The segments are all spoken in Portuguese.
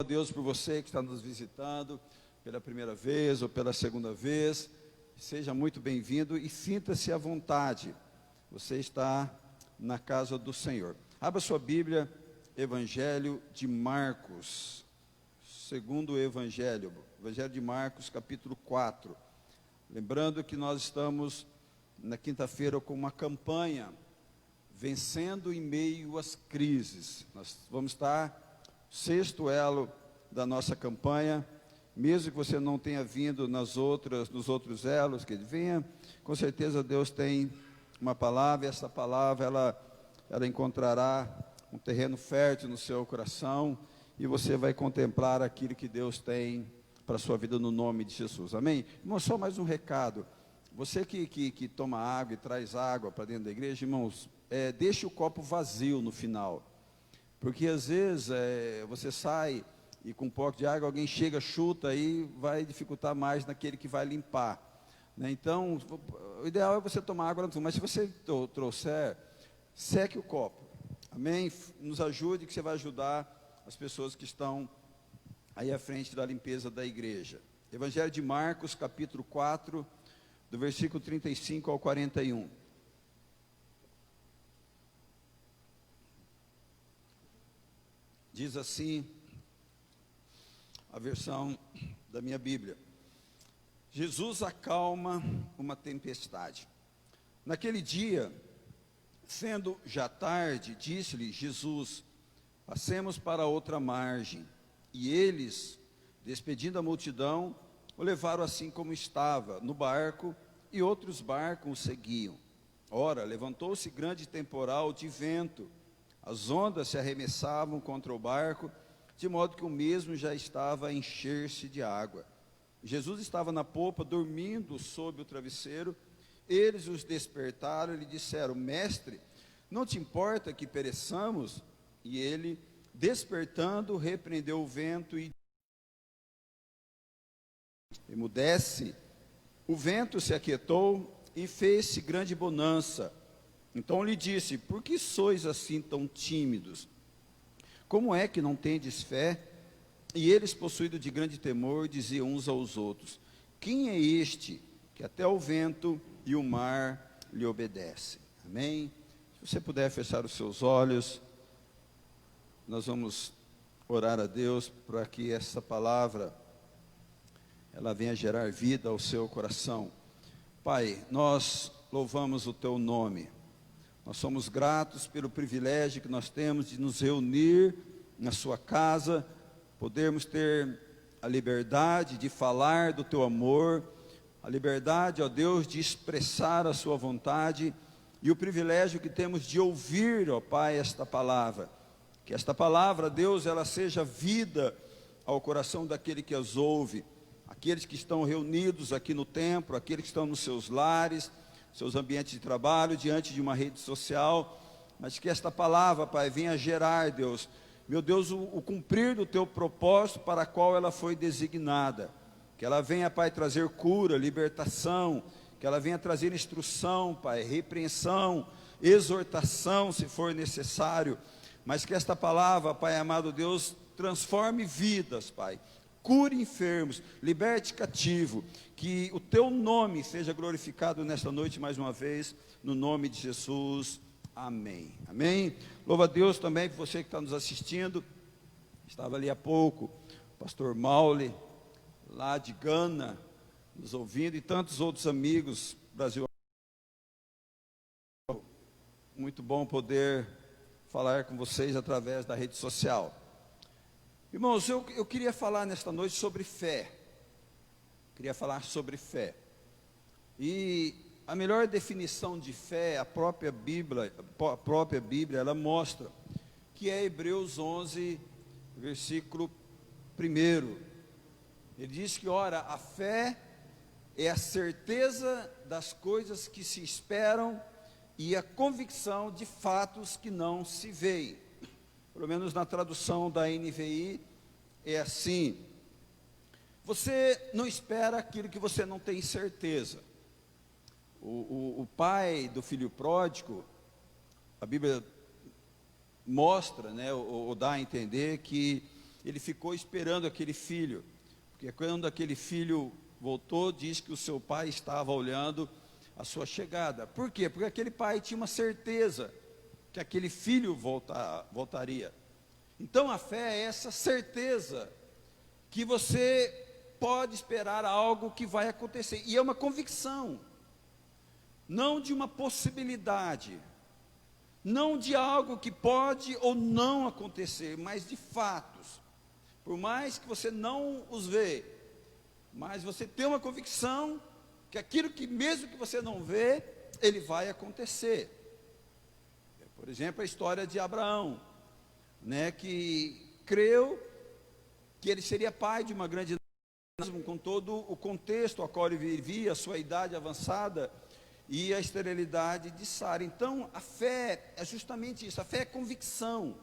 A Deus por você que está nos visitando pela primeira vez ou pela segunda vez. Seja muito bem-vindo e sinta-se à vontade. Você está na casa do Senhor. Abra sua Bíblia, Evangelho de Marcos, segundo Evangelho de Marcos, capítulo 4. Lembrando que nós estamos na quinta-feira com uma campanha, Vencendo em Meio às Crises. Nós vamos estar sexto elo da nossa campanha, mesmo que você não tenha vindo nos outros elos, que ele venha, com certeza Deus tem uma palavra, e essa palavra, ela encontrará um terreno fértil no seu coração, e você vai contemplar aquilo que Deus tem para a sua vida no nome de Jesus, amém? Irmão, só mais um recado, você que toma água e traz água para dentro da igreja, irmãos, deixe o copo vazio no final, porque às vezes você sai e com um pouco de água, alguém chega, chuta, e vai dificultar mais naquele que vai limpar, né? Então, o ideal é você tomar água, mas se você trouxer, seque o copo, amém? Nos ajude, que você vai ajudar as pessoas que estão aí à frente da limpeza da igreja. Evangelho de Marcos, capítulo 4, do versículo 35 ao 41. Diz assim a versão da minha Bíblia: Jesus acalma uma tempestade. Naquele dia, sendo já tarde, disse-lhe Jesus: passemos para outra margem. E eles, despedindo a multidão, o levaram assim como estava, no barco, e outros barcos o seguiam. Ora, levantou-se grande temporal de vento, as ondas se arremessavam contra o barco, de modo que o mesmo já estava a encher-se de água. Jesus estava na popa, dormindo sob o travesseiro. Eles os despertaram e lhe disseram: Mestre, não te importa que pereçamos? E ele, despertando, repreendeu o vento e emudece. O vento se aquietou e fez-se grande bonança. Então lhe disse: por que sois assim tão tímidos? Como é que não tendes fé? E eles, possuídos de grande temor, diziam uns aos outros: quem é este que até o vento e o mar lhe obedecem? Amém? Se você puder fechar os seus olhos, nós vamos orar a Deus para que essa palavra ela venha gerar vida ao seu coração. Pai, nós louvamos o teu nome. Nós somos gratos pelo privilégio que nós temos de nos reunir na sua casa, podermos ter a liberdade de falar do teu amor, a liberdade, ó Deus, de expressar a sua vontade, e o privilégio que temos de ouvir, ó Pai, esta palavra. Que esta palavra, Deus, ela seja vida ao coração daquele que as ouve, aqueles que estão reunidos aqui no templo, aqueles que estão nos seus lares, seus ambientes de trabalho, diante de uma rede social, mas que esta palavra, Pai, venha gerar, Deus, meu Deus, o cumprir do teu propósito para a qual ela foi designada, que ela venha, Pai, trazer cura, libertação, que ela venha trazer instrução, Pai, repreensão, exortação, se for necessário, mas que esta palavra, Pai amado Deus, transforme vidas, Pai, cure enfermos, liberte cativo, que o teu nome seja glorificado nesta noite mais uma vez, no nome de Jesus, amém, amém. Louva a Deus também por você que está nos assistindo. Estava ali há pouco o pastor Maule, lá de Gana, nos ouvindo, e tantos outros amigos, Brasil. Muito bom poder falar com vocês através da rede social. Irmãos, eu queria falar nesta noite sobre fé. Queria falar sobre fé. E a melhor definição de fé, a própria Bíblia, ela mostra que é Hebreus 11, versículo 1. Ele diz que, ora, a fé é a certeza das coisas que se esperam e a convicção de fatos que não se veem. Pelo menos na tradução da NVI, é assim: você não espera aquilo que você não tem certeza. O pai do filho pródigo, a Bíblia mostra, né, ou dá a entender que ele ficou esperando aquele filho, porque quando aquele filho voltou, diz que o seu pai estava olhando a sua chegada. Por quê? Porque aquele pai tinha uma certeza que aquele filho voltaria. Então a fé é essa certeza que você pode esperar algo que vai acontecer, e é uma convicção, não de uma possibilidade, não de algo que pode ou não acontecer, mas de fatos. Por mais que você não os vê, mas você tem uma convicção que aquilo que mesmo que você não vê, ele vai acontecer. Por exemplo, a história de Abraão, né, que creu que ele seria pai de uma grande nação, com todo o contexto a qual ele vivia, a sua idade avançada e a esterilidade de Sara. Então, a fé é justamente isso, a fé é convicção.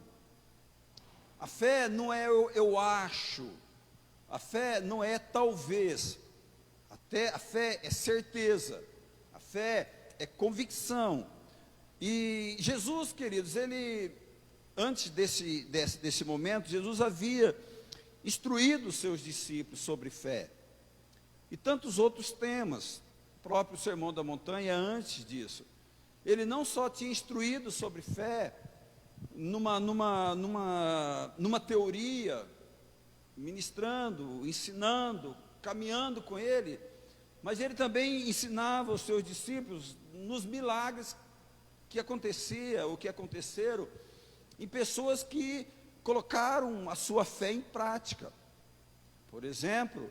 A fé não é eu acho, a fé não é talvez, a fé é certeza, a fé é convicção. E Jesus, queridos, ele, antes desse momento, Jesus havia instruído os seus discípulos sobre fé, e tantos outros temas. O próprio Sermão da Montanha, antes disso, ele não só tinha instruído sobre fé, numa teoria, ministrando, ensinando, caminhando com ele, mas ele também ensinava os seus discípulos nos milagres que aconteceram em pessoas que colocaram a sua fé em prática. Por exemplo,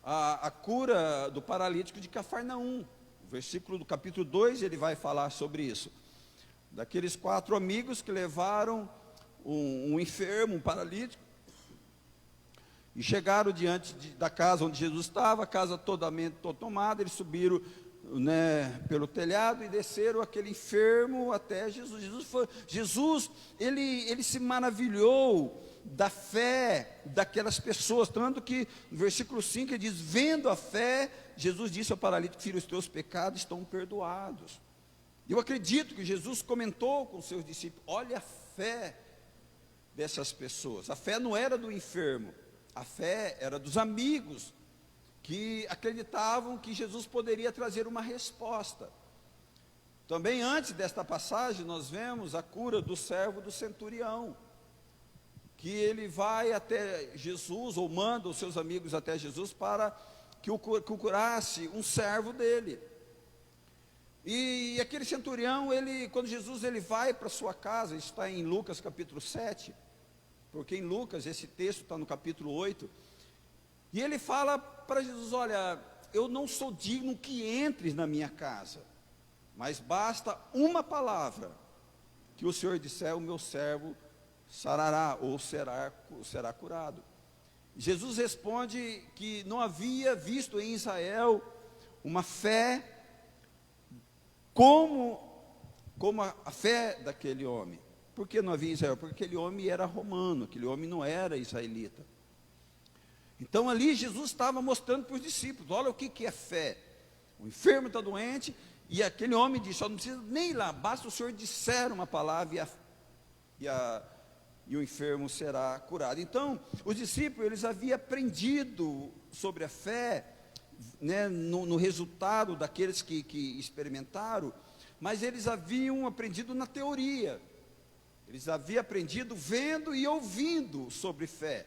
a cura do paralítico de Cafarnaum, o versículo do capítulo 2, ele vai falar sobre isso, daqueles 4 amigos que levaram um enfermo, um paralítico, e chegaram diante da casa onde Jesus estava, a casa totalmente tomada. Eles subiram, né, pelo telhado e desceram aquele enfermo até Jesus. Jesus ele se maravilhou da fé daquelas pessoas, tanto que no versículo 5 ele diz: vendo a fé, Jesus disse ao paralítico: filho, os teus pecados estão perdoados. Eu acredito que Jesus comentou com os seus discípulos: olha a fé dessas pessoas. A fé não era do enfermo, a fé era dos amigos, que acreditavam que Jesus poderia trazer uma resposta. Também antes desta passagem, nós vemos a cura do servo do centurião, que ele vai até Jesus, ou manda os seus amigos até Jesus, para que o curasse um servo dele. E aquele centurião, quando Jesus vai para sua casa, isso está em Lucas capítulo 7, porque em Lucas esse texto está no capítulo 8, e ele fala para Jesus: olha, eu não sou digno que entres na minha casa, mas basta uma palavra que o Senhor disser, o meu servo sarará, ou será curado. Jesus responde que não havia visto em Israel uma fé como a fé daquele homem. Por que não havia em Israel? Porque aquele homem era romano, aquele homem não era israelita. Então ali Jesus estava mostrando para os discípulos: olha o que é fé. O enfermo está doente, e aquele homem disse: não precisa nem ir lá, basta o Senhor disser uma palavra e o enfermo será curado. Então, os discípulos, eles haviam aprendido sobre a fé, né, no resultado daqueles que experimentaram, mas eles haviam aprendido na teoria, eles haviam aprendido vendo e ouvindo sobre fé.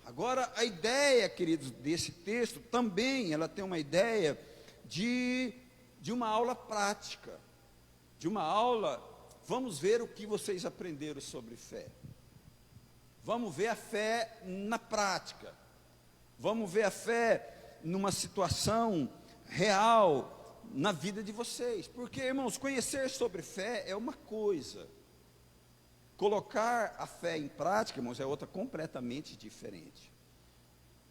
Agora, a ideia, queridos, desse texto, também, ela tem uma ideia de uma aula prática, de uma aula. Vamos ver o que vocês aprenderam sobre fé. Vamos ver a fé na prática. Vamos ver a fé numa situação real na vida de vocês. Porque, irmãos, conhecer sobre fé é uma coisa. Colocar a fé em prática, irmãos, é outra completamente diferente.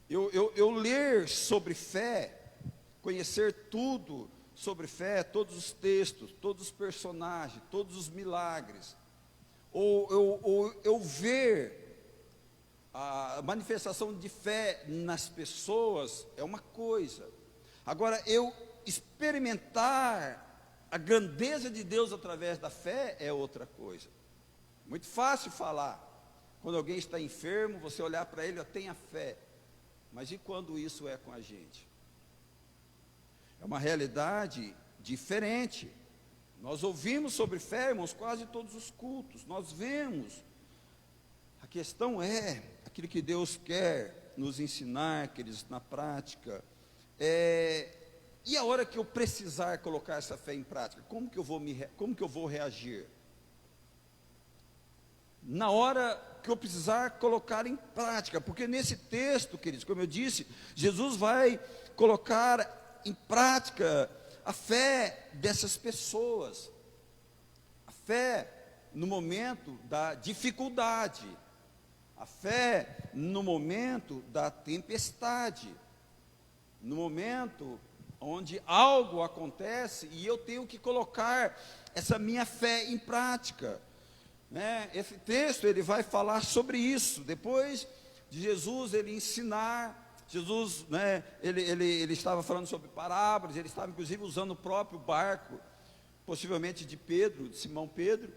Eu ler sobre fé, conhecer tudo sobre fé, todos os textos, todos os personagens, todos os milagres, ou eu ver a manifestação de fé nas pessoas, é uma coisa. Agora, eu experimentar a grandeza de Deus através da fé é outra coisa. Muito fácil falar. Quando alguém está enfermo, você olhar para ele, tenha fé. Mas e quando isso é com a gente? É uma realidade diferente. Nós ouvimos sobre fé, irmãos, quase todos os cultos. Nós vemos. A questão é aquilo que Deus quer nos ensinar, queridos, na prática. E a hora que eu precisar colocar essa fé em prática, como que eu vou reagir? Na hora que eu precisar colocar em prática, porque nesse texto, queridos, como eu disse, Jesus vai colocar em prática a fé dessas pessoas, a fé no momento da dificuldade, a fé no momento da tempestade, no momento onde algo acontece e eu tenho que colocar essa minha fé em prática. Esse texto ele vai falar sobre isso. Depois de Jesus ele ensinar, Jesus, ele estava falando sobre parábolas, ele estava inclusive usando o próprio barco, possivelmente de Pedro, de Simão Pedro,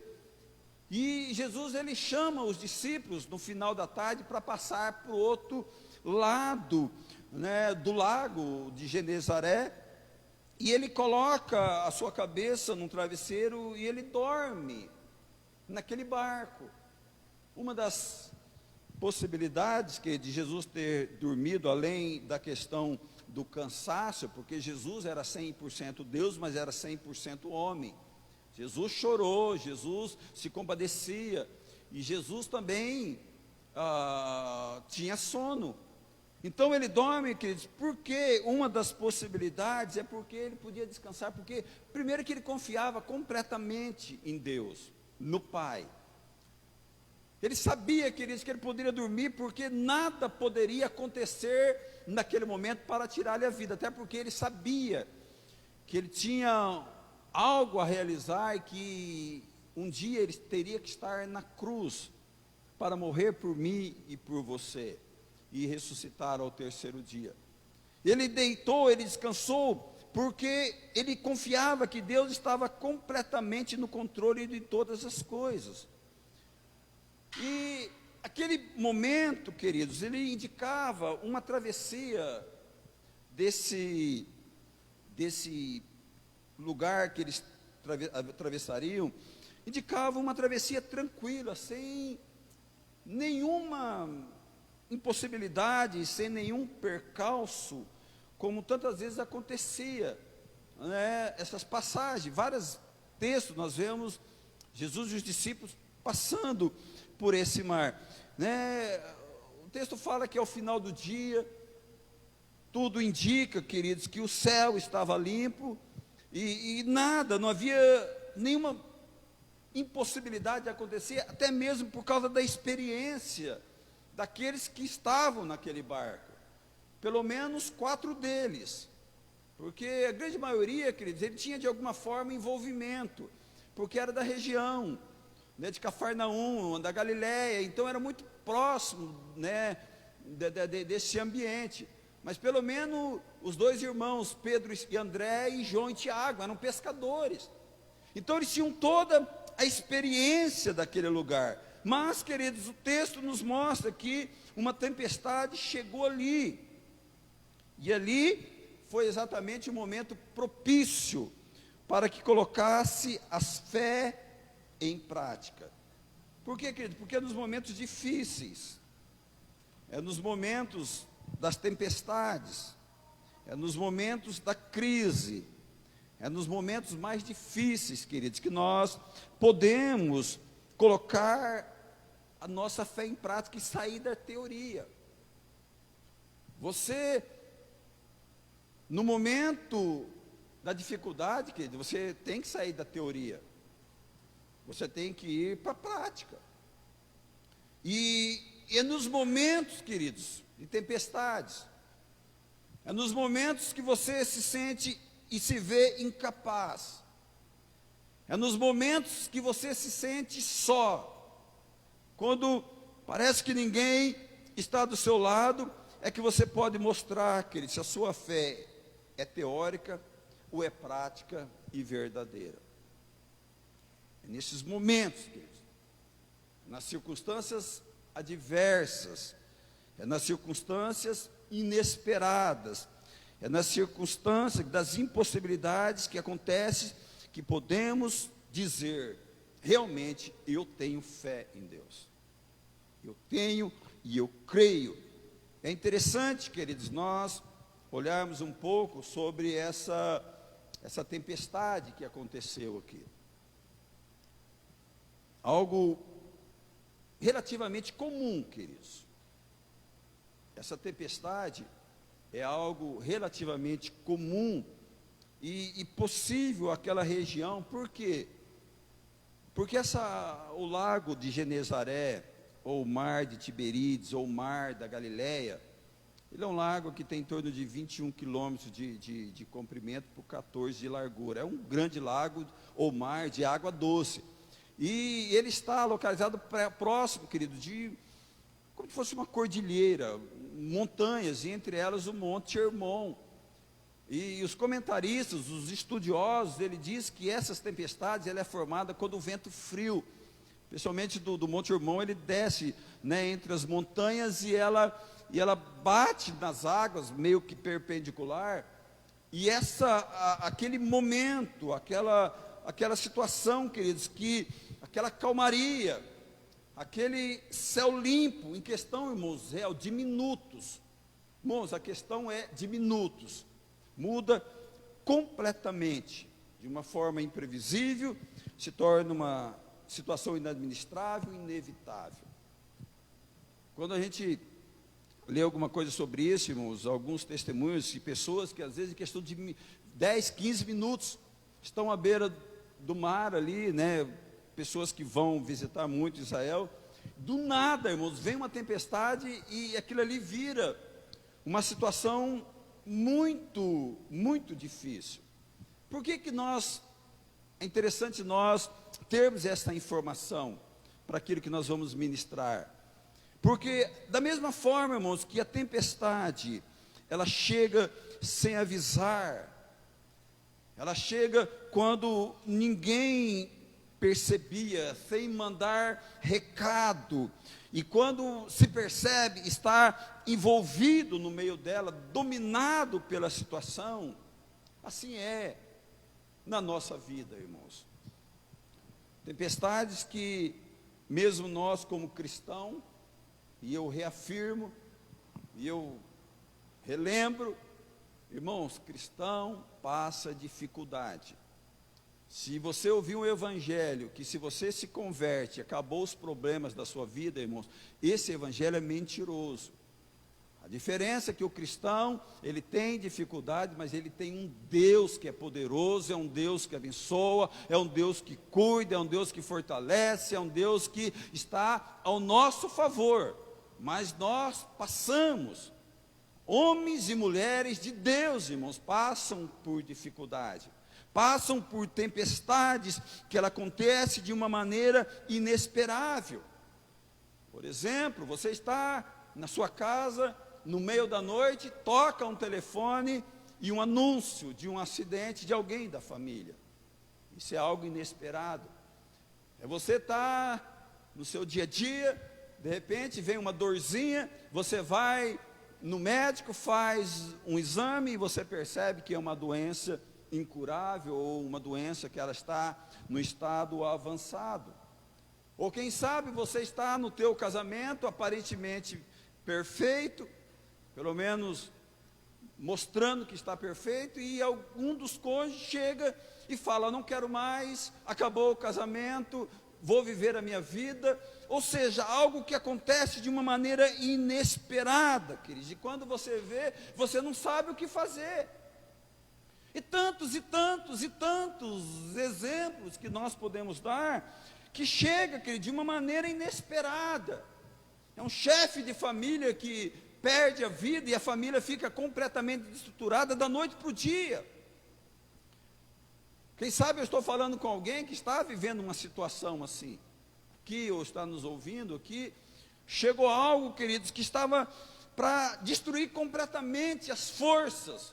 e Jesus ele chama os discípulos no final da tarde para passar para o outro lado, do lago de Genezaré, e ele coloca a sua cabeça num travesseiro e ele dorme naquele barco. Uma das possibilidades de Jesus ter dormido, além da questão do cansaço, porque Jesus era 100% Deus, mas era 100% homem. Jesus chorou, Jesus se compadecia, e Jesus também tinha sono. Então ele dorme, queridos, porque uma das possibilidades é porque ele podia descansar, porque primeiro que ele confiava completamente em Deus, no Pai. Ele sabia, queridos, que ele poderia dormir, porque nada poderia acontecer naquele momento para tirar-lhe a vida, até porque ele sabia que ele tinha algo a realizar e que um dia ele teria que estar na cruz para morrer por mim e por você e ressuscitar ao terceiro dia. Ele deitou, ele descansou, porque ele confiava que Deus estava completamente no controle de todas as coisas. E aquele momento, queridos, ele indicava uma travessia desse lugar que eles atravessariam, indicava uma travessia tranquila, sem nenhuma impossibilidade, sem nenhum percalço, como tantas vezes acontecia, essas passagens, vários textos nós vemos Jesus e os discípulos passando por esse mar, O texto fala que ao final do dia, tudo indica, queridos, que o céu estava limpo, e nada, não havia nenhuma impossibilidade de acontecer, até mesmo por causa da experiência daqueles que estavam naquele barco, pelo menos 4 deles, porque a grande maioria, queridos, ele tinha de alguma forma envolvimento, porque era da região, de Cafarnaum, da Galiléia, então era muito próximo, desse ambiente. Mas pelo menos os 2 irmãos, Pedro e André, e João e Tiago, eram pescadores. Então eles tinham toda a experiência daquele lugar. Mas, queridos, o texto nos mostra que uma tempestade chegou ali. E ali foi exatamente o momento propício para que colocasse a fé em prática. Por quê, querido? Porque é nos momentos difíceis, é nos momentos das tempestades, é nos momentos da crise, é nos momentos mais difíceis, queridos, que nós podemos colocar a nossa fé em prática e sair da teoria. Você, no momento da dificuldade, querido, você tem que sair da teoria, você tem que ir para a prática. E é nos momentos, queridos, de tempestades, é nos momentos que você se sente e se vê incapaz, é nos momentos que você se sente só, quando parece que ninguém está do seu lado, é que você pode mostrar, querido, se a sua fé é teórica ou é prática e verdadeira. É nesses momentos, queridos, nas circunstâncias adversas, é nas circunstâncias inesperadas, é nas circunstâncias das impossibilidades que acontecem, que podemos dizer, realmente, eu tenho fé em Deus. Eu tenho e eu creio. É interessante, queridos, nós olharmos um pouco sobre essa tempestade que aconteceu aqui. Algo relativamente comum, queridos. Essa tempestade é algo relativamente comum e possível àquela região. Por quê? Porque o lago de Genezaré, ou o mar de Tiberíades, ou o mar da Galileia, ele é um lago que tem em torno de 21 quilômetros de comprimento por 14 de largura. É um grande lago ou mar de água doce. E ele está localizado próximo, querido, como se fosse uma cordilheira, montanhas, e entre elas o Monte Hermon. E os comentaristas, os estudiosos, ele diz que essas tempestades, ela é formada quando o vento frio, especialmente do Monte Hermon, ele desce, né, entre as montanhas e ela bate nas águas, meio que perpendicular, e aquele momento, aquela situação, queridos, aquela calmaria, aquele céu limpo, em questão, irmãos, é de minutos. Irmãos, a questão é de minutos. Muda completamente, de uma forma imprevisível, se torna uma situação inadministrável, inevitável. Quando a gente lê alguma coisa sobre isso, irmãos, alguns testemunhos de pessoas que às vezes em questão de 10, 15 minutos, estão à beira do mar ali, né, pessoas que vão visitar muito Israel, do nada, irmãos, vem uma tempestade e aquilo ali vira uma situação muito, muito difícil. Por que é interessante nós termos essa informação para aquilo que nós vamos ministrar? Porque da mesma forma, irmãos, que a tempestade, ela chega sem avisar, ela chega quando ninguém percebia, sem mandar recado, e quando se percebe estar envolvido no meio dela, dominado pela situação. Assim é na nossa vida, irmãos. Tempestades que, mesmo nós como cristãos, e eu reafirmo, e eu relembro, irmãos, cristão passa dificuldade. Se você ouvir um evangelho, que se você se converte, acabou os problemas da sua vida, irmãos, esse evangelho é mentiroso. A diferença é que o cristão, ele tem dificuldade, mas ele tem um Deus que é poderoso, é um Deus que abençoa, é um Deus que cuida, é um Deus que fortalece, é um Deus que está ao nosso favor. Mas nós passamos, homens e mulheres de Deus, irmãos, passam por dificuldade. Passam por tempestades que ela acontece de uma maneira inesperável. Por exemplo, você está na sua casa, no meio da noite, toca um telefone e um anúncio de um acidente de alguém da família. Isso é algo inesperado. Você está no seu dia a dia, de repente vem uma dorzinha, você vai no médico, faz um exame e você percebe que é uma doença incurável ou uma doença que ela está no estado avançado. Ou quem sabe você está no teu casamento aparentemente perfeito, pelo menos mostrando que está perfeito, e algum dos cônjuges chega e fala: não quero mais, acabou o casamento, vou viver a minha vida. Ou seja, algo que acontece de uma maneira inesperada, queridos, e quando você vê, você não sabe o que fazer. E tantos e tantos e tantos exemplos que nós podemos dar, que chega, querido, de uma maneira inesperada. É um chefe de família que perde a vida e a família fica completamente desestruturada da noite para o dia. Quem sabe eu estou falando com alguém que está vivendo uma situação assim, aqui, ou está nos ouvindo aqui. Chegou algo, queridos, que estava para destruir completamente as forças,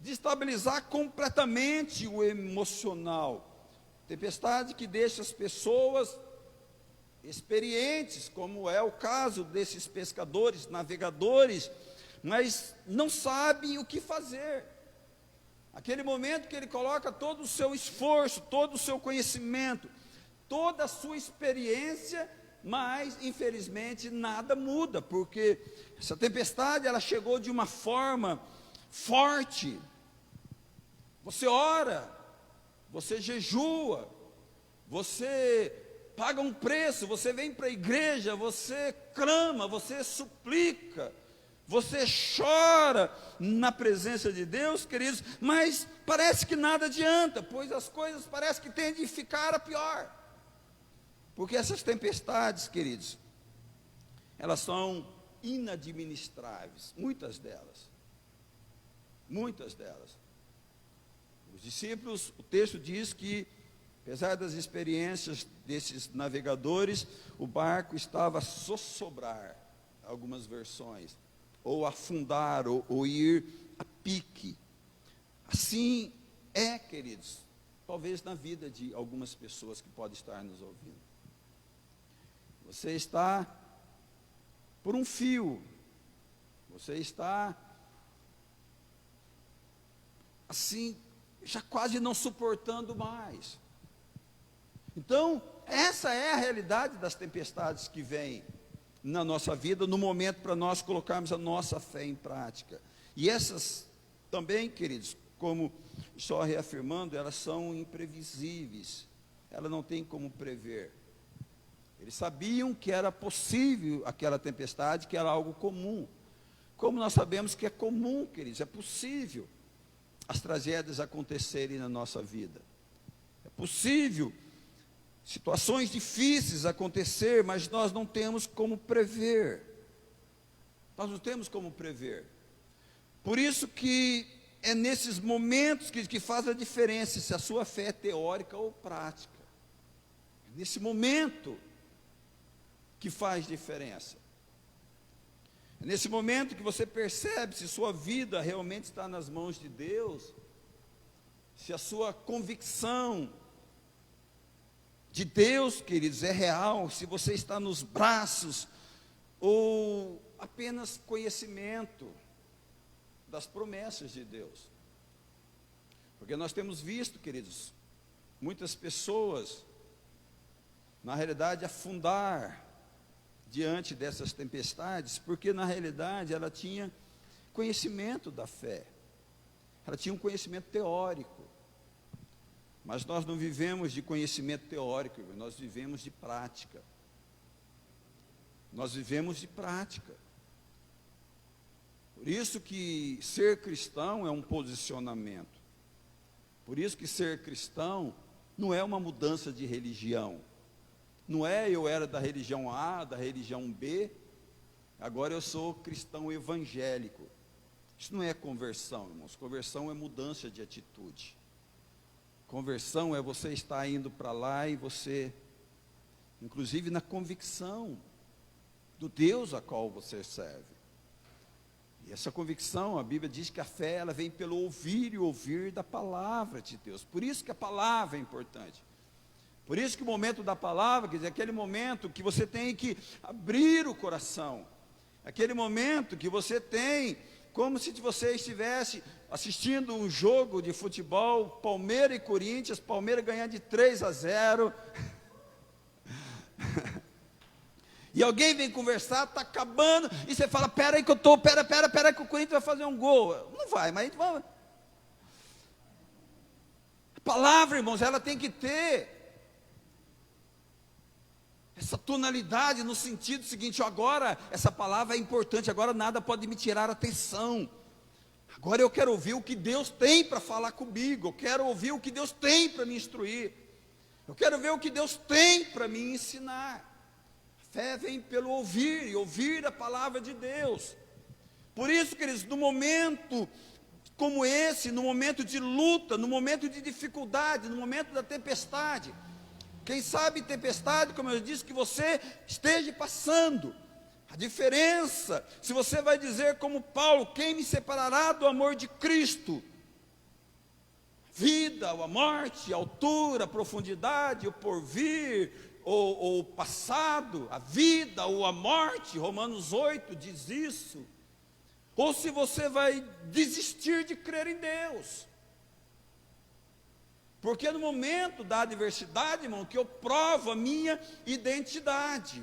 destabilizar completamente o emocional. Tempestade que deixa as pessoas experientes, como é o caso desses pescadores, navegadores, mas não sabem o que fazer. Aquele momento que ele coloca todo o seu esforço, todo o seu conhecimento, toda a sua experiência, mas infelizmente nada muda, porque essa tempestade ela chegou de uma forma forte. Você ora, você jejua, você paga um preço, você vem para a igreja, você clama, você suplica, você chora na presença de Deus, queridos, mas parece que nada adianta, pois as coisas parecem que tendem a ficar a pior. Porque essas tempestades, queridos, elas são inadministráveis, muitas delas. Muitas delas. Os discípulos, o texto diz que, apesar das experiências desses navegadores, o barco estava a sossobrar, algumas versões, ou afundar, ou ir a pique. Assim é, queridos, talvez na vida de algumas pessoas que podem estar nos ouvindo. Você está por um fio, você está assim, já quase não suportando mais. Então, essa é a realidade das tempestades que vêm na nossa vida, no momento para nós colocarmos a nossa fé em prática. E essas também, queridos, como só reafirmando, elas são imprevisíveis, elas não têm como prever. Eles sabiam que era possível aquela tempestade, que era algo comum. Como nós sabemos que é comum, queridos, é possível as tragédias acontecerem na nossa vida. É possível situações difíceis acontecer, mas nós não temos como prever. Nós não temos como prever. Por isso que é nesses momentos que faz a diferença se a sua fé é teórica ou prática. É nesse momento que faz diferença. É nesse momento que você percebe se sua vida realmente está nas mãos de Deus, se a sua convicção de Deus, queridos, é real, se você está nos braços, ou apenas conhecimento das promessas de Deus. Porque nós temos visto, queridos, muitas pessoas, na realidade, afundar diante dessas tempestades, porque na realidade ela tinha conhecimento da fé, ela tinha um conhecimento teórico, mas nós não vivemos de conhecimento teórico, nós vivemos de prática, nós vivemos de prática. Por isso que ser cristão é um posicionamento, por isso que ser cristão não é uma mudança de religião. Não é eu era da religião A, da religião B, agora eu sou cristão evangélico. Isso não é conversão, irmãos. Conversão é mudança de atitude. Conversão é você estar indo para lá e você, inclusive na convicção do Deus a qual você serve. E essa convicção, a Bíblia diz que a fé ela vem pelo ouvir e ouvir da palavra de Deus. Por isso que a palavra é importante. Por isso que o momento da palavra, quer dizer, aquele momento que você tem que abrir o coração, aquele momento que você tem, como se você estivesse assistindo um jogo de futebol, Palmeiras e Corinthians, Palmeiras ganhando de 3-0, e alguém vem conversar, está acabando, e você fala, pera aí que que o Corinthians vai fazer um gol. Não vai, mas vamos. A palavra, irmãos, ela tem que ter essa tonalidade no sentido seguinte, agora essa palavra é importante, agora nada pode me tirar a atenção. Agora eu quero ouvir o que Deus tem para falar comigo, eu quero ouvir o que Deus tem para me instruir, eu quero ver o que Deus tem para me ensinar. A fé vem pelo ouvir, e ouvir a palavra de Deus. Por isso, queridos, no momento como esse, no momento de luta, no momento de dificuldade, no momento da tempestade, quem sabe tempestade, como eu disse, que você esteja passando. A diferença, se você vai dizer como Paulo, quem me separará do amor de Cristo? Vida, ou a morte, a altura, a profundidade, o porvir, ou o passado, a vida ou a morte, Romanos 8 diz isso, ou se você vai desistir de crer em Deus. Porque no momento da adversidade, irmão, que eu provo a minha identidade.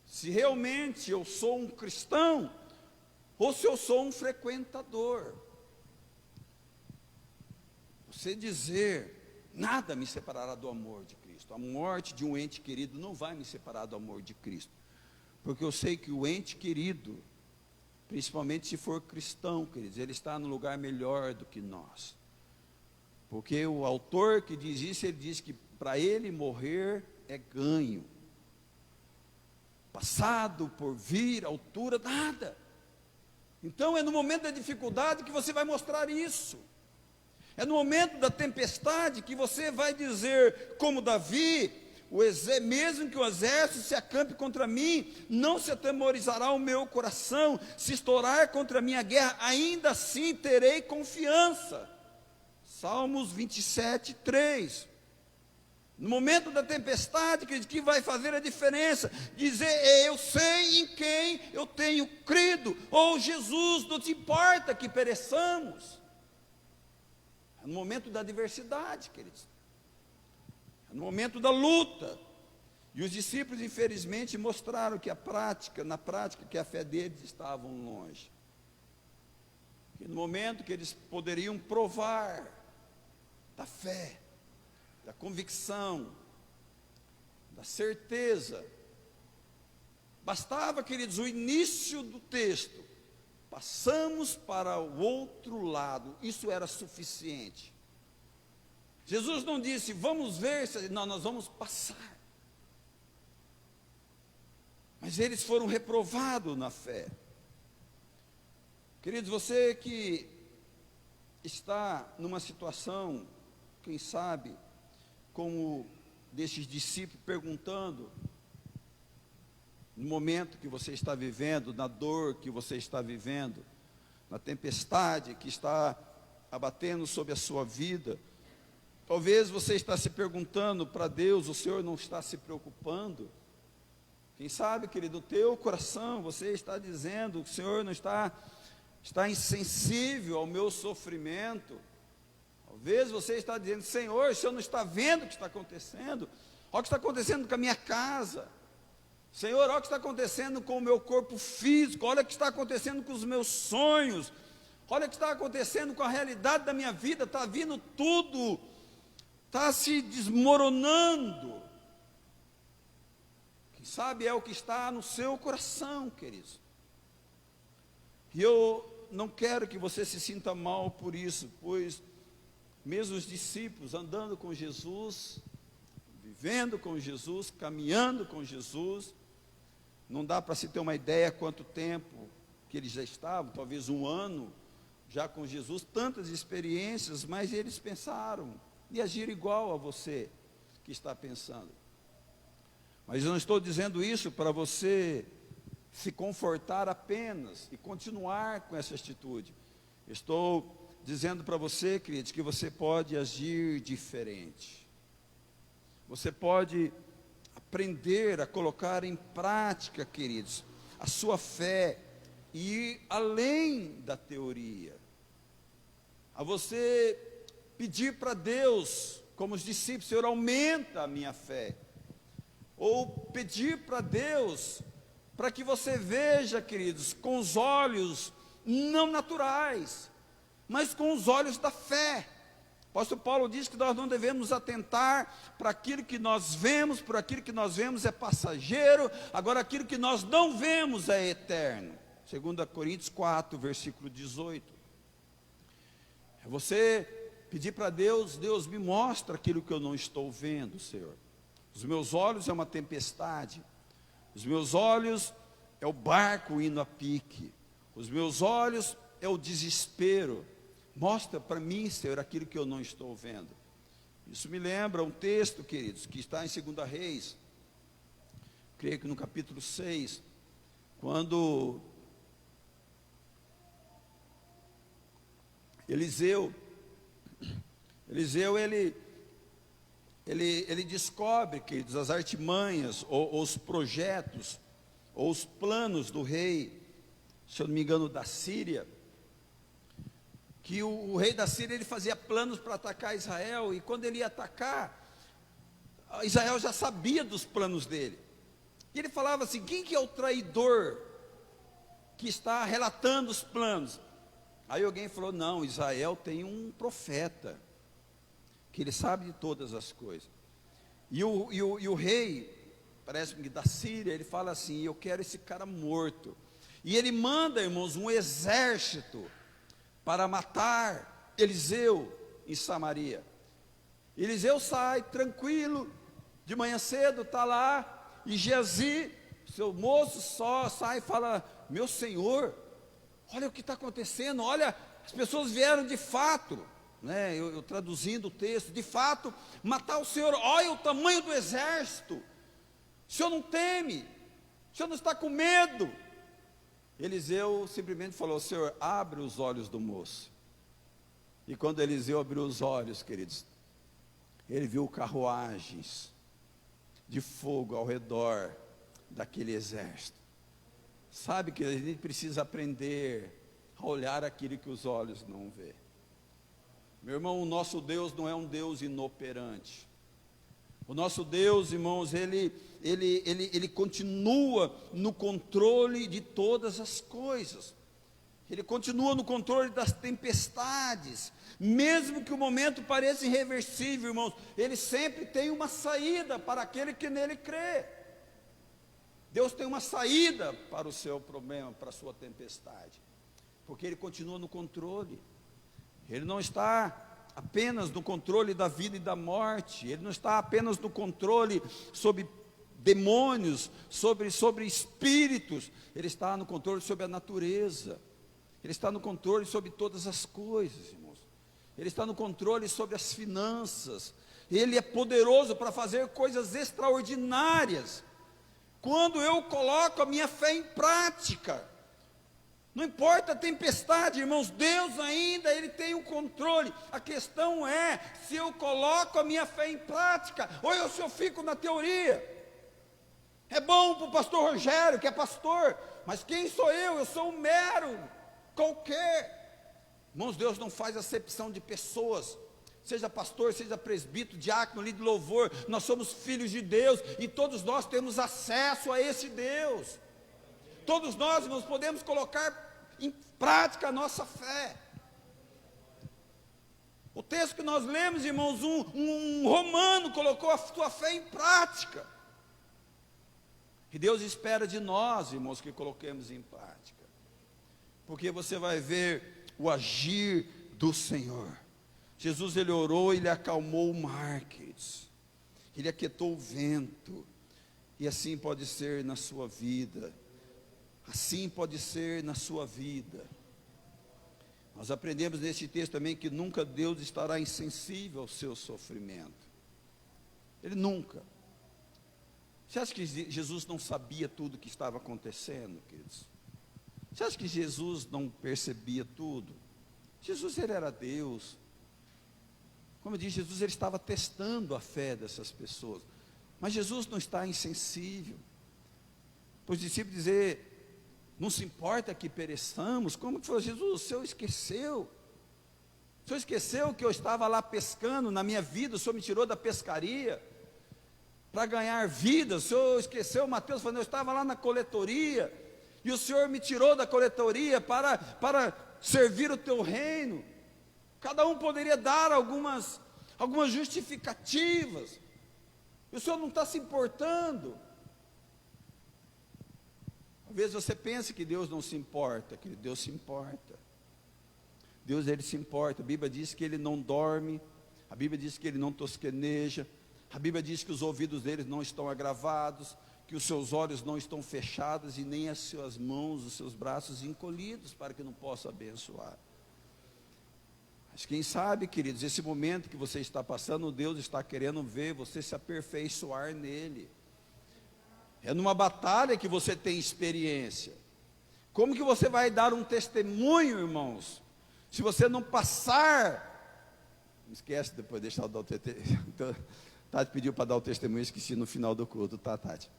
Se realmente eu sou um cristão, ou se eu sou um frequentador. Você dizer, nada me separará do amor de Cristo. A morte de um ente querido não vai me separar do amor de Cristo. Porque eu sei que o ente querido, principalmente se for cristão, queridos, ele está no lugar melhor do que nós. Porque o autor que diz isso, ele diz que para ele morrer é ganho. Passado, por vir, altura, nada. Então é no momento da dificuldade que você vai mostrar isso. É no momento da tempestade que você vai dizer, como Davi, mesmo que o exército se acampe contra mim, não se atemorizará o meu coração. Se estourar contra a minha guerra, ainda assim terei confiança. Salmos 27, 3. No momento da tempestade, que vai fazer a diferença? Dizer, eu sei em quem eu tenho crido. Ou Jesus, não te importa que pereçamos. É no momento da adversidade, queridos. É no momento da luta. E os discípulos, infelizmente, mostraram que na prática, que a fé deles estava longe. Que no momento que eles poderiam provar da fé, da convicção, da certeza. Bastava, queridos, o início do texto. Passamos para o outro lado. Isso era suficiente. Jesus não disse, vamos ver, não, nós vamos passar. Mas eles foram reprovados na fé. Queridos, você que está numa situação, quem sabe, como desses discípulos perguntando, no momento que você está vivendo, na dor que você está vivendo, na tempestade que está abatendo sobre a sua vida, talvez você está se perguntando para Deus, o Senhor não está se preocupando. Quem sabe, querido, o teu coração, você está dizendo, o Senhor não está insensível ao meu sofrimento. Talvez você está dizendo, Senhor, o Senhor não está vendo o que está acontecendo? Olha o que está acontecendo com a minha casa. Senhor, olha o que está acontecendo com o meu corpo físico. Olha o que está acontecendo com os meus sonhos. Olha o que está acontecendo com a realidade da minha vida. Está vindo tudo, está se desmoronando. Quem sabe é o que está no seu coração, queridos. E eu não quero que você se sinta mal por isso, pois mesmo os discípulos andando com Jesus, vivendo com Jesus, caminhando com Jesus, não dá para se ter uma ideia quanto tempo que eles já estavam, talvez 1 ano já com Jesus, tantas experiências, mas eles pensaram e agiram igual a você que está pensando. Mas eu não estou dizendo isso para você se confortar apenas e continuar com essa atitude. Estou dizendo para você, queridos, que você pode agir diferente. Você pode aprender a colocar em prática, queridos, a sua fé e ir além da teoria. A você pedir para Deus, como os discípulos, Senhor, aumenta a minha fé. Ou pedir para Deus, para que você veja, queridos, com os olhos não naturais, mas com os olhos da fé. O apóstolo Paulo diz que nós não devemos atentar para aquilo que nós vemos, por aquilo que nós vemos é passageiro, agora aquilo que nós não vemos é eterno. 2 Coríntios 4, versículo 18. É você pedir para Deus, Deus me mostra aquilo que eu não estou vendo, Senhor. Os meus olhos é uma tempestade, os meus olhos é o barco indo a pique, os meus olhos é o desespero. Mostra para mim, Senhor, aquilo que eu não estou vendo. Isso me lembra um texto, queridos, que está em 2 Reis, creio que no capítulo 6, quando Eliseu, ele descobre que as artimanhas, ou os projetos, ou os planos do rei, se eu não me engano, da Síria, que o rei da Síria, ele fazia planos para atacar Israel, e quando ele ia atacar, Israel já sabia dos planos dele. E ele falava assim: quem que é o traidor que está relatando os planos? Aí alguém falou: não, Israel tem um profeta, que ele sabe de todas as coisas. E o rei, parece-me que da Síria, ele fala assim: eu quero esse cara morto. E ele manda, irmãos, um exército para matar Eliseu em Samaria. Eliseu sai tranquilo, de manhã cedo está lá, e Geazi, seu moço, só sai e fala: meu senhor, olha o que está acontecendo, olha, as pessoas vieram de fato, né, eu traduzindo o texto, de fato, matar o senhor, olha o tamanho do exército, o senhor não teme, o senhor não está com medo? Eliseu simplesmente falou: senhor, abre os olhos do moço. E quando Eliseu abriu os olhos, queridos, ele viu carruagens de fogo ao redor daquele exército. Sabe que a gente precisa aprender a olhar aquilo que os olhos não vê. Meu irmão, o nosso Deus não é um Deus inoperante. O nosso Deus, irmãos, ele continua no controle de todas as coisas. Ele continua no controle das tempestades. Mesmo que o momento pareça irreversível, irmãos, ele sempre tem uma saída para aquele que nele crê. Deus tem uma saída para o seu problema, para a sua tempestade, porque ele continua no controle. Ele não está apenas no controle da vida e da morte, ele não está apenas no controle sobre demônios, sobre espíritos, ele está no controle sobre a natureza, ele está no controle sobre todas as coisas, irmãos. Ele está no controle sobre as finanças, ele é poderoso para fazer coisas extraordinárias, quando eu coloco a minha fé em prática. Não importa a tempestade, irmãos, Deus ainda, ele tem o controle. A questão é se eu coloco a minha fé em prática, ou se eu fico na teoria. É bom para o pastor Rogério, que é pastor, mas quem sou eu? Eu sou um mero qualquer. Irmãos, Deus não faz acepção de pessoas, seja pastor, seja presbítero, diácono, líder de louvor, nós somos filhos de Deus, e todos nós temos acesso a esse Deus. Todos nós, irmãos, podemos colocar em prática a nossa fé. O texto que nós lemos, irmãos, um romano colocou a sua fé em prática. E Deus espera de nós, irmãos, que coloquemos em prática. Porque você vai ver o agir do Senhor. Jesus, ele orou e ele acalmou o mar, queridos. Ele aquietou o vento. E assim pode ser na sua vida. Assim pode ser na sua vida. Nós aprendemos nesse texto também que nunca Deus estará insensível ao seu sofrimento. Ele nunca. Você acha que Jesus não sabia tudo o que estava acontecendo, queridos? Você acha que Jesus não percebia tudo? Jesus, ele era Deus. Como eu disse, Jesus, ele estava testando a fé dessas pessoas. Mas Jesus não está insensível. Para os discípulos dizer: não se importa que pereçamos. Como que foi? Jesus, o Senhor esqueceu? O Senhor esqueceu que eu estava lá pescando na minha vida? O Senhor me tirou da pescaria para ganhar vida? O Senhor esqueceu? Mateus falando: eu estava lá na coletoria, e o Senhor me tirou da coletoria para servir o teu reino. Cada um poderia dar algumas justificativas, e o Senhor não está se importando. Às vezes você pensa que Deus não se importa, que Deus se importa. Deus, ele se importa. A Bíblia diz que ele não dorme, a Bíblia diz que ele não tosqueneja, a Bíblia diz que os ouvidos dele não estão agravados, que os seus olhos não estão fechados, e nem as suas mãos, os seus braços encolhidos, para que não possa abençoar. Mas quem sabe, queridos, esse momento que você está passando, Deus está querendo ver você se aperfeiçoar nele. É numa batalha que você tem experiência. Como que você vai dar um testemunho, irmãos, se você não passar? Não esquece depois, deixa eu dar o TT. Tati pediu para dar o testemunho, esqueci no final do culto, tá, Tati?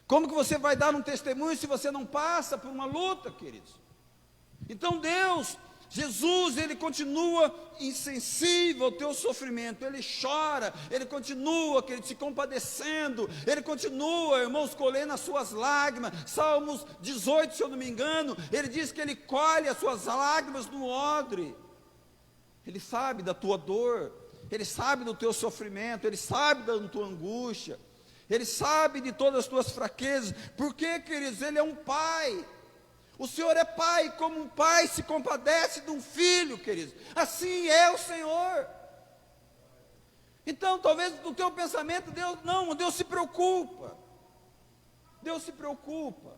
Como que você vai dar um testemunho se você não passa por uma luta, queridos? Então Deus, Jesus, Ele continua insensível ao teu sofrimento, Ele chora, Ele continua, querido, se compadecendo, Ele continua, irmãos, colhendo as suas lágrimas. Salmos 18, se eu não me engano, Ele diz que Ele colhe as suas lágrimas no odre. Ele sabe da tua dor, Ele sabe do teu sofrimento, Ele sabe da tua angústia, Ele sabe de todas as tuas fraquezas. Porque, queridos, Ele é um pai. O Senhor é pai, como um pai se compadece de um filho, queridos. Assim é o Senhor. Então, talvez no teu pensamento, Deus se preocupa. Deus se preocupa.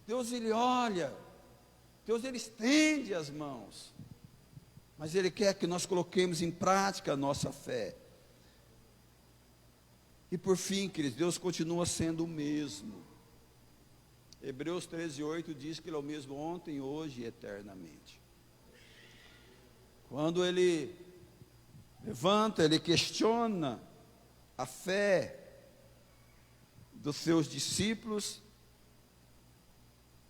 Deus, Ele olha. Deus, Ele estende as mãos. Mas Ele quer que nós coloquemos em prática a nossa fé. E por fim, queridos, Deus continua sendo o mesmo. Hebreus 13:8 diz que Ele é o mesmo ontem, hoje e eternamente. Quando Ele levanta, Ele questiona a fé dos seus discípulos.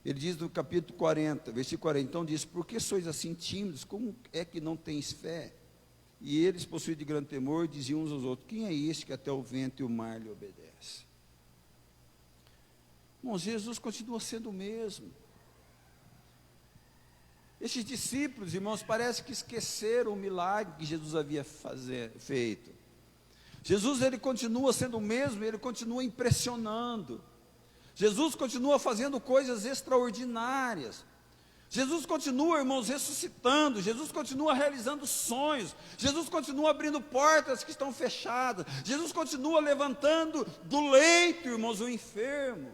Ele diz no capítulo 40, versículo 40, então diz: por que sois assim tímidos? Como é que não tens fé? E eles, possuídos de grande temor, diziam uns aos outros: quem é este que até o vento e o mar lhe obedece? Irmãos, Jesus continua sendo o mesmo. Esses discípulos, irmãos, parece que esqueceram o milagre que Jesus havia feito. Jesus, Ele continua sendo o mesmo, Ele continua impressionando. Jesus continua fazendo coisas extraordinárias. Jesus continua, irmãos, ressuscitando. Jesus continua realizando sonhos. Jesus continua abrindo portas que estão fechadas. Jesus continua levantando do leito, irmãos, o enfermo.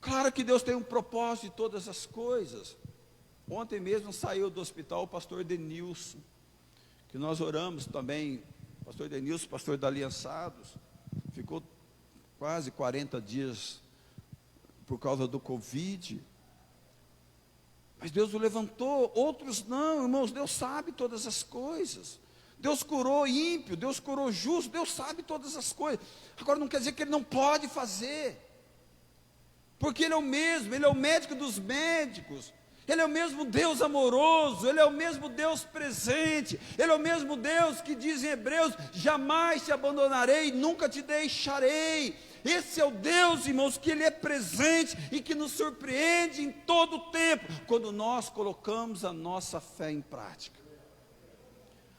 Claro que Deus tem um propósito de todas as coisas. Ontem mesmo saiu do hospital o pastor Denilson, que nós oramos também. Pastor Denilson, pastor da Aliançados, ficou quase 40 dias por causa do Covid. Mas Deus o levantou, outros não, irmãos. Deus sabe todas as coisas. Deus curou ímpio, Deus curou justo, Deus sabe todas as coisas. Agora não quer dizer que Ele não pode fazer, porque Ele é o mesmo, Ele é o médico dos médicos, Ele é o mesmo Deus amoroso, Ele é o mesmo Deus presente, Ele é o mesmo Deus que diz em Hebreus: jamais te abandonarei, nunca te deixarei. Esse é o Deus, irmãos, que Ele é presente e que nos surpreende em todo o tempo, quando nós colocamos a nossa fé em prática.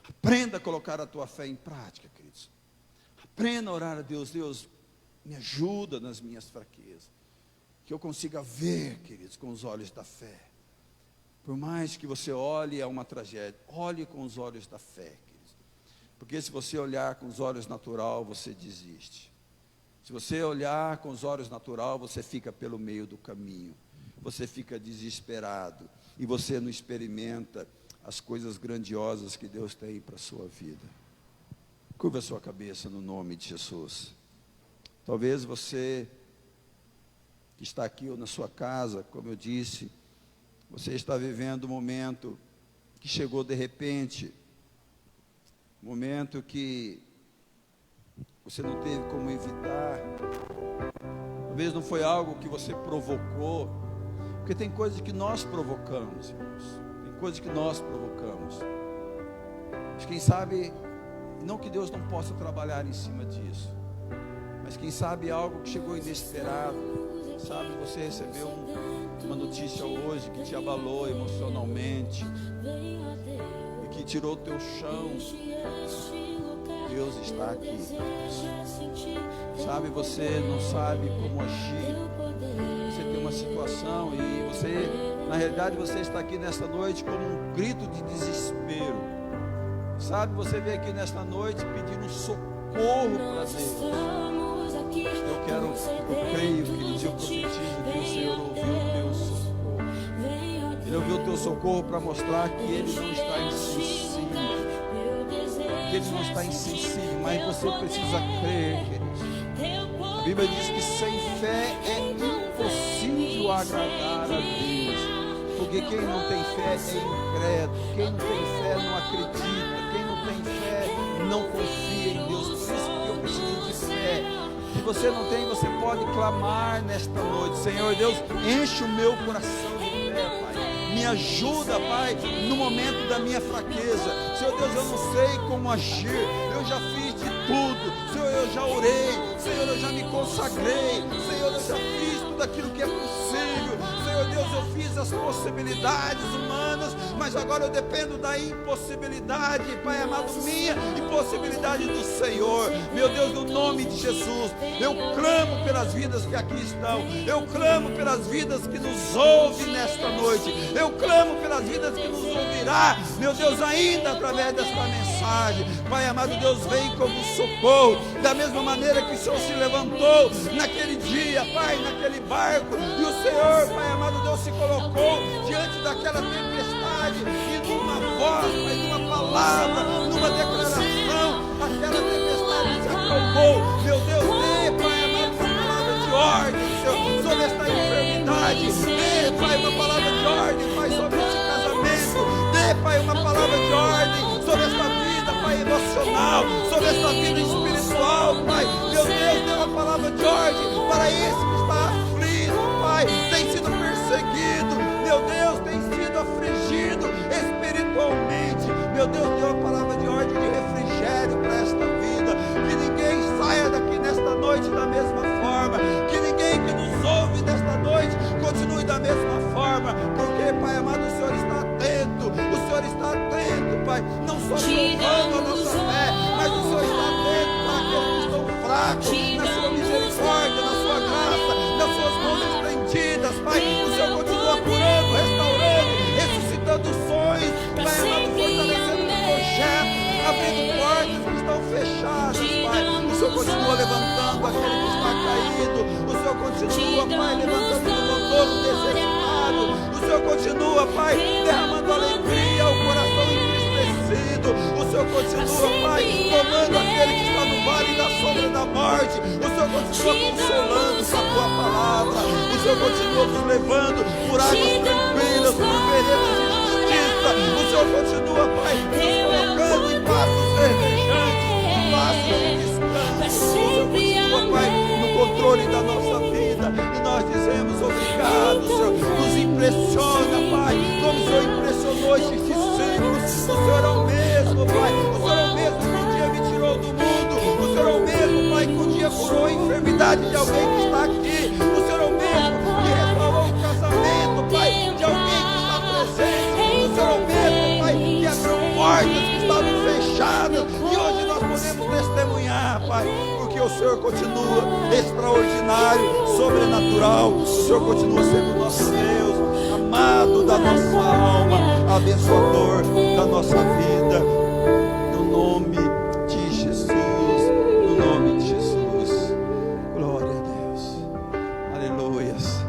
Aprenda a colocar a tua fé em prática, queridos. Aprenda a orar a Deus: Deus, me ajuda nas minhas fraquezas, que eu consiga ver, queridos, com os olhos da fé. Por mais que você olhe a uma tragédia, olhe com os olhos da fé, queridos. Porque se você olhar com os olhos natural, você desiste. Se você olhar com os olhos natural, você fica pelo meio do caminho. Você fica desesperado. E você não experimenta as coisas grandiosas que Deus tem para a sua vida. Curva a sua cabeça no nome de Jesus. Talvez você que está aqui ou na sua casa, como eu disse, você está vivendo um momento que chegou de repente, um momento que você não teve como evitar. Talvez não foi algo que você provocou, porque tem coisas que nós provocamos, irmãos. Tem coisas que nós provocamos. Mas quem sabe, não que Deus não possa trabalhar em cima disso, mas quem sabe algo que chegou inesperado. Sabe, você recebeu uma notícia hoje que te abalou emocionalmente e que tirou o teu chão. Deus está aqui. Sabe, você não sabe como agir. Você tem uma situação e você, na realidade, você está aqui nesta noite como um grito de desespero. Sabe, você veio aqui nesta noite pedindo socorro para Deus. Eu creio, queridos, eu profetizo que o Senhor ouviu o teu socorro. Ele ouviu o teu socorro para mostrar que Ele não está insensível. Que Ele não está insensível, mas você precisa crer, queridos. A Bíblia diz que sem fé é impossível agradar a Deus. Porque quem não tem fé é incrédulo. Quem não tem fé não acredita. Quem não tem fé, não confia em Deus. Por isso que eu preciso de fé. Se você não tem, você pode clamar nesta noite: Senhor Deus, enche o meu coração de fé, Pai. Me ajuda, Pai, no momento da minha fraqueza. Senhor Deus, eu não sei como agir. Eu já fiz de tudo. Senhor, eu já orei. Senhor, eu já me consagrei. Senhor, eu já fiz tudo aquilo que é possível. Senhor Deus, eu fiz as possibilidades humanas, mas agora eu dependo da impossibilidade, Pai amado, minha impossibilidade do Senhor. Meu Deus, no nome de Jesus, eu clamo pelas vidas que aqui estão. Eu clamo pelas vidas que nos ouvem nesta noite. Eu clamo pelas vidas que nos ouvirá, meu Deus, ainda através desta mensagem. Pai amado Deus, vem como socorro, da mesma maneira que o Senhor se levantou naquele dia, Pai, naquele barco, e o Senhor, Pai amado Deus, se colocou diante daquela tempestade, e numa voz, Pai, numa palavra, numa declaração, aquela tempestade se acalmou. Meu Deus, dê, Pai amado, uma palavra de ordem, Senhor, sobre esta enfermidade. Dê, Pai, uma palavra de ordem, Pai, sobre este casamento. Dê, Pai, uma palavra de ordem sobre esta vida, Pai, emocional, sobre esta vida espiritual, Pai. Meu Deus, dê uma palavra de ordem para esse que está aflito, Pai, tem sido perseguido, meu Deus, tem sido afligido espiritualmente. Meu Deus, dê uma palavra de ordem, de refrigério para esta vida. Que ninguém saia daqui nesta noite da mesma forma. Que ninguém que nos ouve nesta noite continue da mesma forma. Porque, Pai amado, o Senhor está atento. O Senhor está atento, Pai, não só provando a nossa fé, mas o Senhor está atento para aqueles que estão fracos, na sua misericórdia, na sua graça, nas suas mãos estendidas, Pai. O Senhor continua curando, restaurando, ressuscitando sonhos, Pai amado, fortalecendo o projeto, abrindo portas que estão fechadas, Pai. O Senhor continua levantando aquele que está caído. O Senhor continua, Pai, levantando o doutor necessitado. O Senhor continua, Pai, derramando alegria ao coração entristecido. O Senhor continua, Pai, tomando aquele que está no vale da sombra da morte. O Senhor continua consolando com a Tua palavra. O Senhor continua nos levando por águas tranquilas, por veredas de justiça. O Senhor continua, Pai, nos colocando em passos verdejantes, em passos de descanso. O Senhor continua, Pai, no controle da nossa vida. E nós dizemos obrigado, Senhor. Nos impressiona, Pai, como o Senhor impressionou estes discípulos. O Senhor é o mesmo, Pai. O Senhor é o mesmo que um dia me tirou do mundo. O Senhor é o mesmo, Pai, que um dia curou a enfermidade de alguém que está aqui. O Senhor é o mesmo que restaurou o casamento, Pai, de alguém que está presente. O Senhor é o mesmo, Pai, que abriu portas que estavam fechadas. E hoje nós podemos testemunhar, Pai, porque o Senhor continua extraordinário, sobrenatural. O Senhor continua sendo nosso Deus, amado da nossa alma, abençoador da nossa vida. No nome de Jesus, no nome de Jesus. Glória a Deus. Aleluias.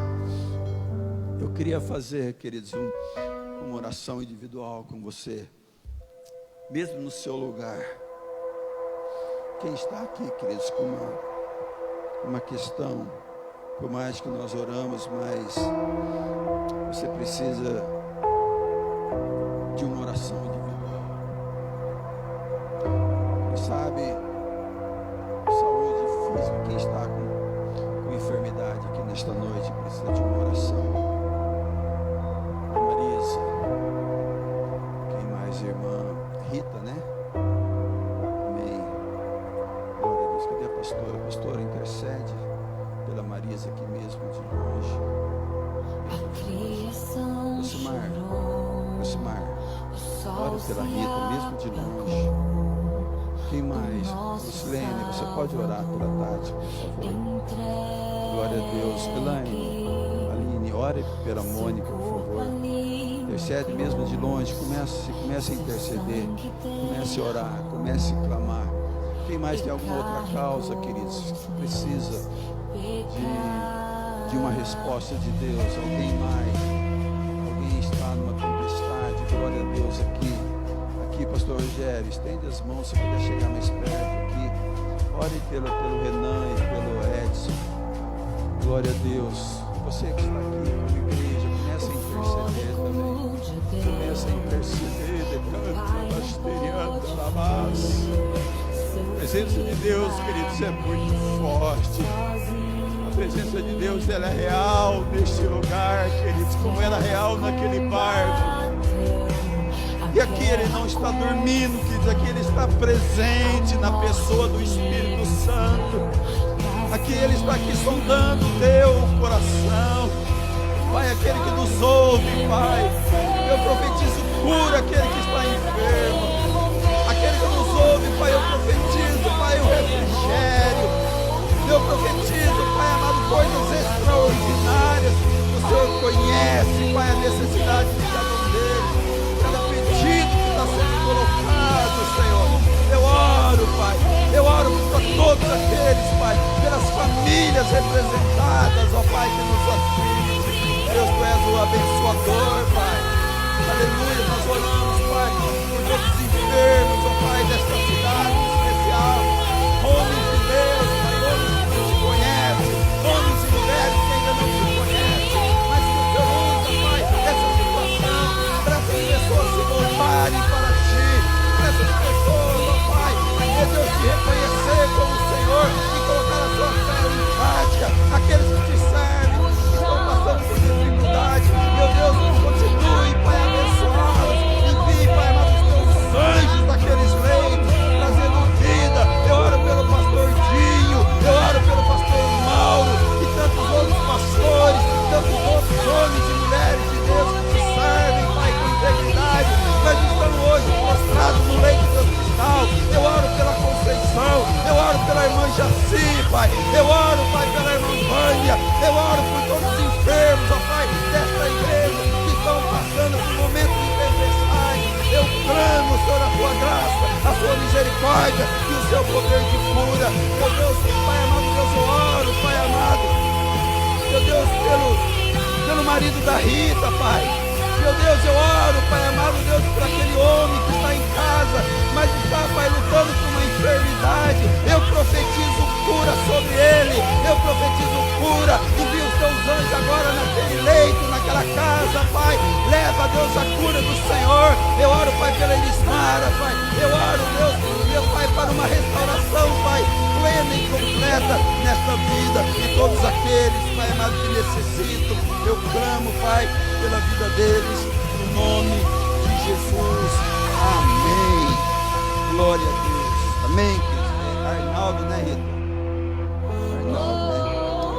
Eu queria fazer, queridos, uma oração individual com você, mesmo no seu lugar. Quem está aqui, queridos, com uma questão, por mais que nós oramos, mas você precisa de uma oração individual. E sabe, saúde física, quem está com enfermidade aqui nesta noite precisa de uma oração. A Marisa, quem mais, irmã Rita, né? Cadê a pastora? A pastora intercede pela Marisa aqui mesmo, de longe. Josimar, ora pela Rita, mesmo de longe. Quem mais? Lucilene, você pode orar pela Tati, por favor. Glória a Deus. Elaine, Aline, ore pela Mônica, por favor. Intercede mesmo de longe. Comece a interceder. Comece a orar. Comece a clamar. Quem mais tem alguma outra causa, queridos, precisa de uma resposta de Deus? Alguém mais? Alguém está numa tempestade? Glória a Deus aqui, pastor Rogério, estende as mãos, se puder chegar mais perto aqui. Ore pelo Renan e pelo Edson. Glória a Deus. Você que está aqui como igreja, comece a interceder também. Comece a interceder, decanta, basteriana, presença de Deus, queridos, é muito forte. A presença de Deus, ela é real neste lugar, queridos, como era real naquele barco. E aqui Ele não está dormindo, queridos, aqui Ele está presente na pessoa do Espírito Santo. Aqui Ele está aqui sondando o teu coração. Pai, aquele que nos ouve, Pai, eu profetizo cura aquele que está enfermo. Aquele que nos ouve, Pai, eu profetizo, Pai, o refrigério. Eu profetizo, Pai amado, coisas extraordinárias. O Senhor conhece, Pai, a necessidade de cada um deles, cada pedido que está sendo colocado, Senhor. Eu oro, Pai, eu oro para todos aqueles, Pai, pelas famílias representadas, ó Pai, que nos assistem. Deus, Tu és o abençoador, Pai. Aleluia, nós oramos, Pai, por todos os enfermos, ó Pai, desta cidade especial. Homens de Deus, Pai, homens que não te conhecem, homens e mulheres que ainda não te conhecem, mas que o Senhor usa, Pai, essa situação para essas pessoas se voltarem para Ti, para essas pessoas, ó Pai, é Deus te reconhecer como Senhor e colocar a Sua fé em prática. Aqueles que Te servem, que estão passando por dificuldade, meu Deus, continue, Pai, a abençoá-los. Envie, Pai, amado, os Teus anjos daqueles leitos, trazendo vida. Eu oro pelo pastor Dinho, eu oro pelo pastor Mauro e tantos outros pastores, tantos outros homens e mulheres de Deus que Te servem, Pai, com integridade, mas estão hoje prostrados no leito do hospital. Eu oro pela Conceição, eu oro pela irmã Jaci, Pai, eu oro, Pai, pela irmã Vânia, eu oro por todos os enfermos, ó Pai, desta igreja que estão passando por momentos de tempestade. Eu clamo, Senhor, a Tua graça, a Sua misericórdia e o Seu poder de cura. Meu Deus, Pai amado, Deus, eu oro, Pai amado, meu Deus, pelo marido da Rita, Pai. Meu Deus, eu oro, Pai amado, Deus, por aquele homem que está em casa, mas está, Pai, lutando com uma enfermidade. Eu profetizo cura sobre ele, eu profetizo cura. Envia os Teus anjos agora naquele leito, naquela casa, Pai. Leva, Deus, a cura do Senhor. Eu oro, Pai, pela Elismara, Pai. Eu oro, Deus, meu Pai, para uma restauração, Pai, plena e completa nesta vida. E todos aqueles, Pai amado, que necessitam, eu clamo, Pai, pela vida deles, no nome de Jesus. Amém. Glória a Deus. Amém, queridos. Arnaldo, né, Rita? Arnaldo, né?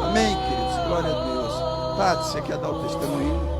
Amém, queridos. Glória a Deus. Tati, você quer dar o testemunho?